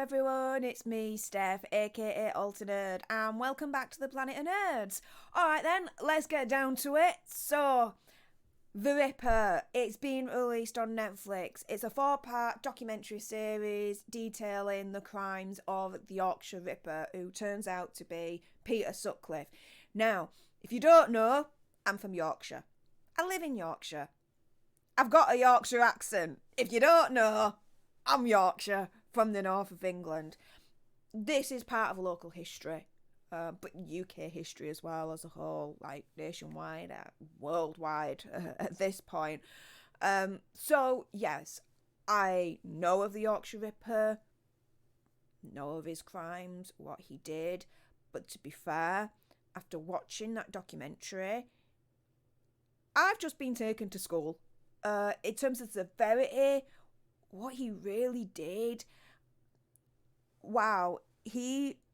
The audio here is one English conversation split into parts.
everyone? It's me, Steph, aka Alternerd, and welcome back to the Planet of Nerds. Alright then, let's get down to it. So, The Ripper, it's been released on Netflix. It's a 4-part documentary series detailing the crimes of the Yorkshire Ripper, who turns out to be Peter Sutcliffe. Now, if you don't know, I'm from Yorkshire. I live in Yorkshire. I've got a Yorkshire accent. If you don't know, I'm Yorkshire, from the north of England. This is part of local history, but UK history as well as a whole, like nationwide, worldwide at this point. So, yes, I know of the Yorkshire Ripper, know of his crimes, what he did, but to be fair, after watching that documentary, I've just been taken to school. In terms of severity, what he really did, wow, I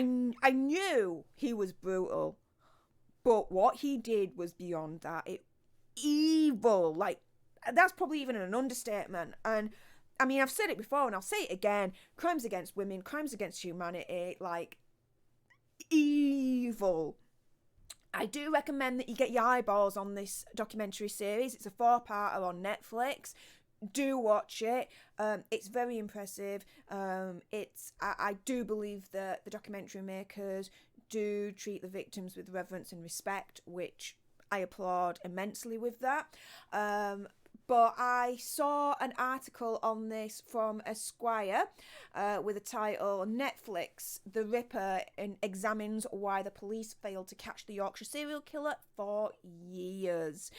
knew he was brutal, but what he did was beyond that. Evil, like, that's probably even an understatement. And I mean, I've said it before and I'll say it again: crimes against women, crimes against humanity, like, evil. I do recommend that you get your eyeballs on this documentary series. It's a 4-parter on Netflix. Do watch it. It's very impressive. I do believe that the documentary makers do treat the victims with reverence and respect, which I applaud immensely with that. But I saw an article on this from Esquire with the title "Netflix, The Ripper Examines Why the Police Failed to Catch the Yorkshire Serial Killer for Years."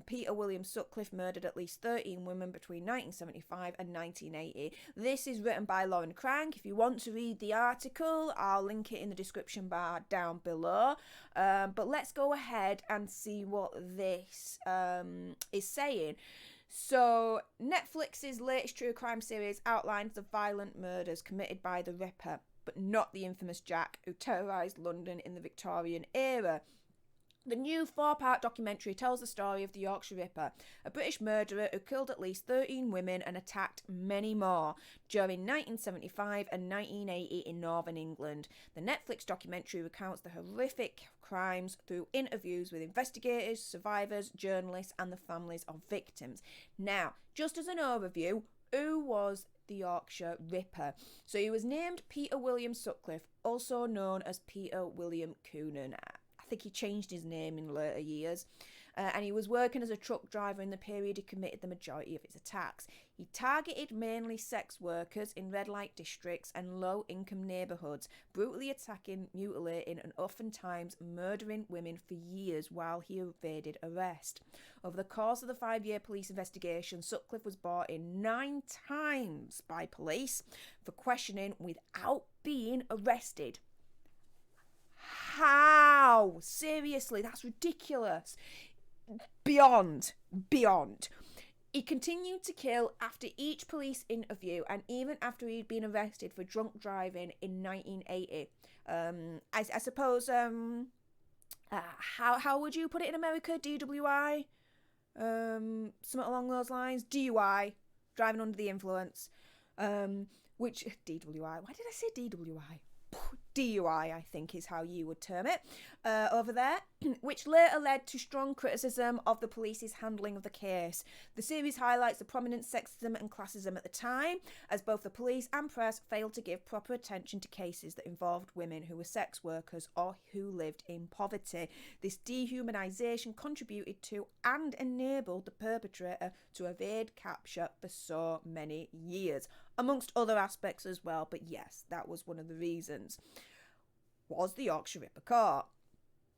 Peter William Sutcliffe murdered at least 13 women between 1975 and 1980. This is written by Lauren Crank. If you want to read the article, I'll link it in the description bar down below. But let's go ahead and see what this is saying. So, Netflix's latest true crime series outlines the violent murders committed by the Ripper, but not the infamous Jack, who terrorised London in the Victorian era. The new 4-part documentary tells the story of the Yorkshire Ripper, a British murderer who killed at least 13 women and attacked many more during 1975 and 1980 in northern England. The Netflix documentary recounts the horrific crimes through interviews with investigators, survivors, journalists, and the families of victims. Now, just as an overview, who was the Yorkshire Ripper? So he was named Peter William Sutcliffe, also known as Peter William Coonan. I think he changed his name in later years, and he was working as a truck driver in the period he committed the majority of his attacks. He targeted mainly sex workers in red light districts and low income neighbourhoods, brutally attacking, mutilating and oftentimes murdering women for years while he evaded arrest. Over the course of the 5-year police investigation, Sutcliffe was brought in 9 times by police for questioning without being arrested. How? Seriously, that's ridiculous. Beyond. He continued to kill after each police interview and even after he'd been arrested for drunk driving in 1980. I suppose, how would you put it in America? DWI? Something along those lines. DUI, driving under the influence. Which, DWI, why did I say DWI? DUI, I think, is how you would term it, over there, which later led to strong criticism of the police's handling of the case. The series highlights the prominent sexism and classism at the time, as both the police and press failed to give proper attention to cases that involved women who were sex workers or who lived in poverty. This dehumanisation contributed to and enabled the perpetrator to evade capture for so many years, amongst other aspects as well, but yes, that was one of the reasons. Was the Yorkshire Ripper caught?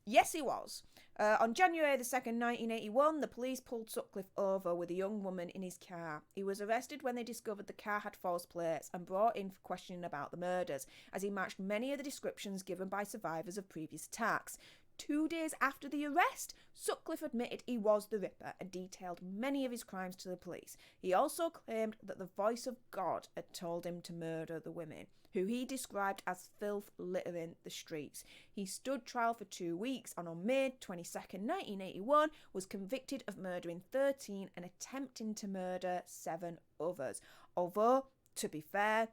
Yes, he was. On January the 2nd, 1981, the police pulled Sutcliffe over with a young woman in his car. He was arrested when they discovered the car had false plates and brought in for questioning about the murders, as he matched many of the descriptions given by survivors of previous attacks. 2 days after the arrest, Sutcliffe admitted he was the Ripper and detailed many of his crimes to the police. He also claimed that the voice of God had told him to murder the women, who he described as filth littering the streets. He stood trial for 2 weeks and on May 22nd, 1981 was convicted of murdering 13 and attempting to murder 7 others. Although, to be fair,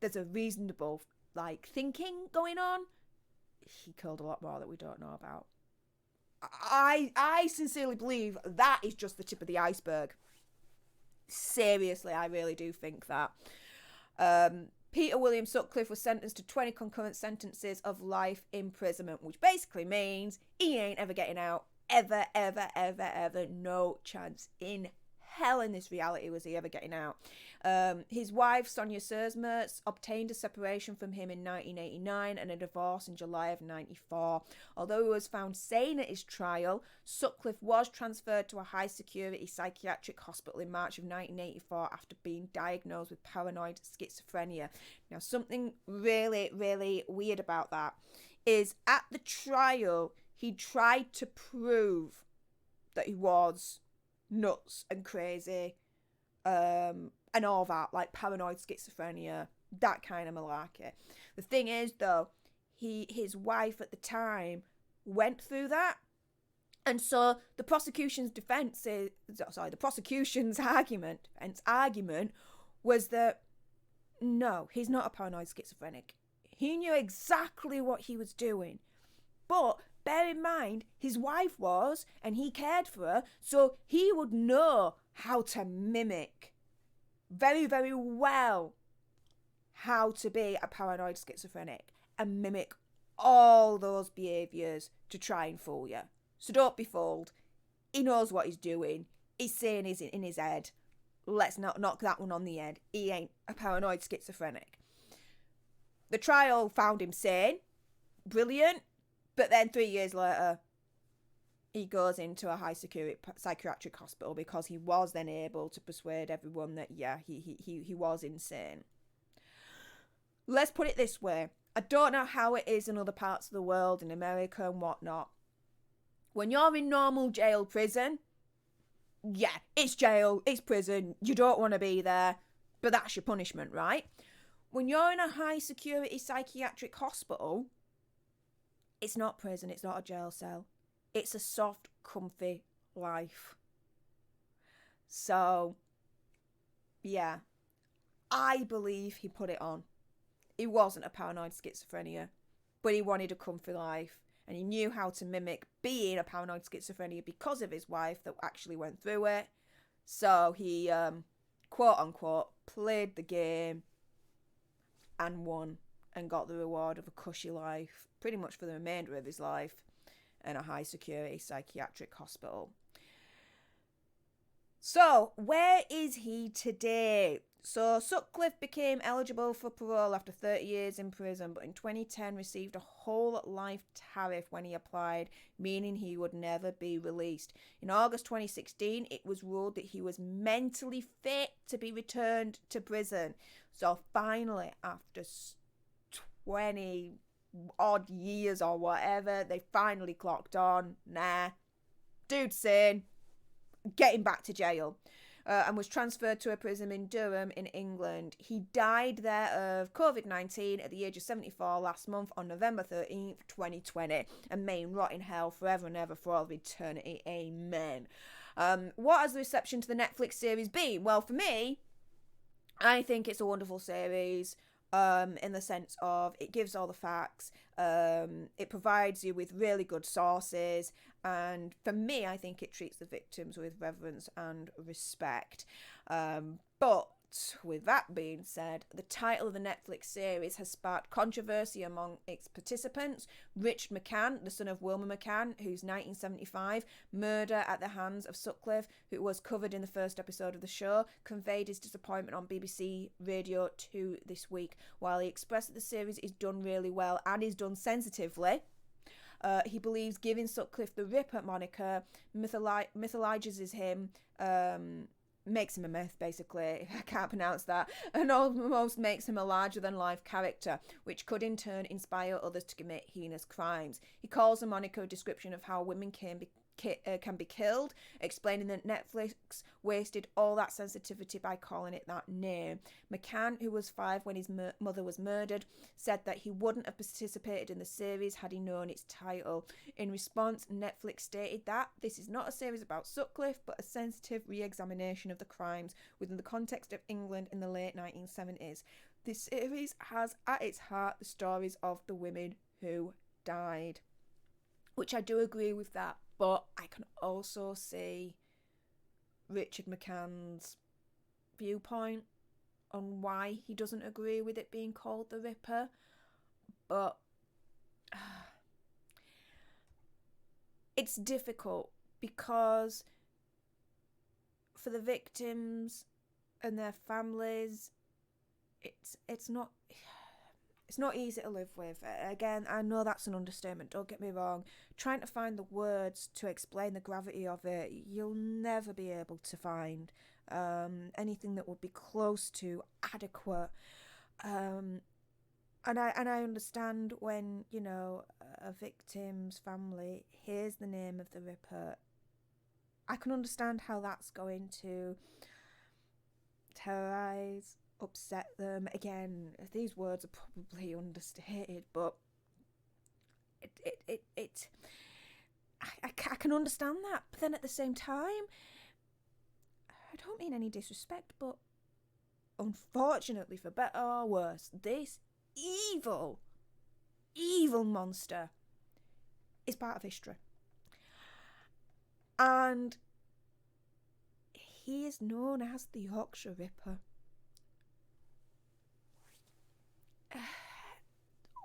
there's a reasonable, like, thinking going on, he killed a lot more that we don't know about. I sincerely believe that is just the tip of the iceberg. Seriously, I really do think that. Peter William Sutcliffe was sentenced to 20 concurrent sentences of life imprisonment, which basically means he ain't ever getting out. Ever, ever, ever, ever. No chance in hell in this reality was he ever getting out. His wife, Sonia Sersmertz, obtained a separation from him in 1989 and a divorce in July of 94. Although he was found sane at his trial, Sutcliffe was transferred to a high-security psychiatric hospital in March of 1984 after being diagnosed with paranoid schizophrenia. Now, something really, really weird about that is at the trial, he tried to prove that he was nuts and crazy, and all that, like paranoid schizophrenia, that kind of malarkey. The thing is, though, his wife at the time went through that, and so the prosecution's argument was that no, he's not a paranoid schizophrenic. He knew exactly what he was doing, but bear in mind, his wife was, and he cared for her, so he would know how to mimic very, very well how to be a paranoid schizophrenic and mimic all those behaviours to try and fool you. So don't be fooled. He knows what he's doing. He's saying he's in his head. Let's not knock that one on the head. He ain't a paranoid schizophrenic. The trial found him sane. Brilliant. But then 3 years later, he goes into a high-security psychiatric hospital because he was then able to persuade everyone that, yeah, he was insane. Let's put it this way. I don't know how it is in other parts of the world, in America and whatnot. When you're in normal jail prison, yeah, it's jail, it's prison, you don't want to be there, but that's your punishment, right? When you're in a high-security psychiatric hospital, it's not prison, it's not a jail cell. It's a soft, comfy life. So, yeah, I believe he put it on. He wasn't a paranoid schizophrenia, but he wanted a comfy life. And he knew how to mimic being a paranoid schizophrenia because of his wife that actually went through it. So he, quote unquote, played the game and won and got the reward of a cushy life, pretty much for the remainder of his life, in a high security psychiatric hospital. So, where is he today? So, Sutcliffe became eligible for parole after 30 years in prison, but in 2010 received a whole life tariff when he applied, meaning he would never be released. In August 2016, it was ruled that he was mentally fit to be returned to prison. So, finally, after 20 odd years or whatever, they finally clocked on, nah, dude's sane, getting back to jail, and was transferred to a prison in Durham in England. He died there of COVID-19 at the age of 74 last month on November 13th, 2020, and may rot in hell forever and ever for all of eternity, amen. What has the reception to the Netflix series been? Well, for me, I think it's a wonderful series. In the sense of it gives all the facts, it provides you with really good sources, and for me, I think it treats the victims with reverence and respect. But with that being said, the title of the Netflix series has sparked controversy among its participants. Richard McCann, the son of Wilma McCann, whose 1975 murder at the hands of Sutcliffe, who was covered in the first episode of the show, conveyed his disappointment on BBC Radio 2 this week. While he expressed that the series is done really well and is done sensitively, he believes giving Sutcliffe the Ripper moniker mythologizes him, makes him a myth, basically. I can't pronounce that. And almost makes him a larger-than-life character, which could in turn inspire others to commit heinous crimes. He calls the moniker a description of how women can be killed, explaining that Netflix wasted all that sensitivity by calling it that name. McCann, who was 5 when his mother was murdered, said that he wouldn't have participated in the series had he known its title. In response, Netflix stated that this is not a series about Sutcliffe, but a sensitive re-examination of the crimes within the context of England in the late 1970s. This series has at its heart the stories of the women who died, which I do agree with that, but I can also see Richard McCann's viewpoint on why he doesn't agree with it being called the Ripper. But it's difficult because for the victims and their families, it's not easy to live with. Again, I know that's an understatement, don't get me wrong. Trying to find the words to explain the gravity of it, you'll never be able to find anything that would be close to adequate. And I understand when, you know, a victim's family hears the name of the Ripper. I can understand how that's going to terrorise, upset them. Again, these words are probably understated, but I can understand that. But then at the same time, I don't mean any disrespect, but unfortunately, for better or worse, this evil monster is part of history. And he is known as the Yorkshire Ripper.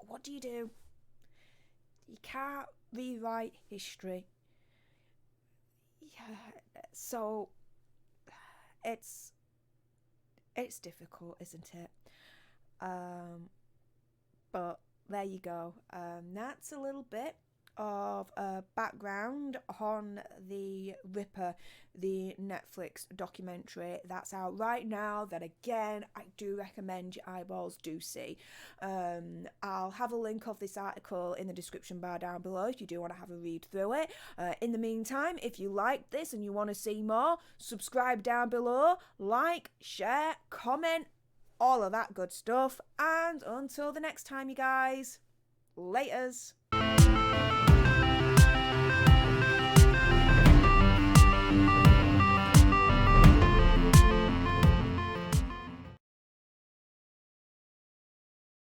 What do? You can't rewrite history. Yeah, so it's difficult, isn't it? But there you go. That's a little bit of background on the Ripper, the Netflix documentary that's out right now, that again I do recommend your eyeballs do see. I'll have a link of this article in the description bar down below if you do want to have a read through it. In the meantime, if you like this and you want to see more, subscribe down below, like, share, comment, all of that good stuff. And until the next time, you guys, laters.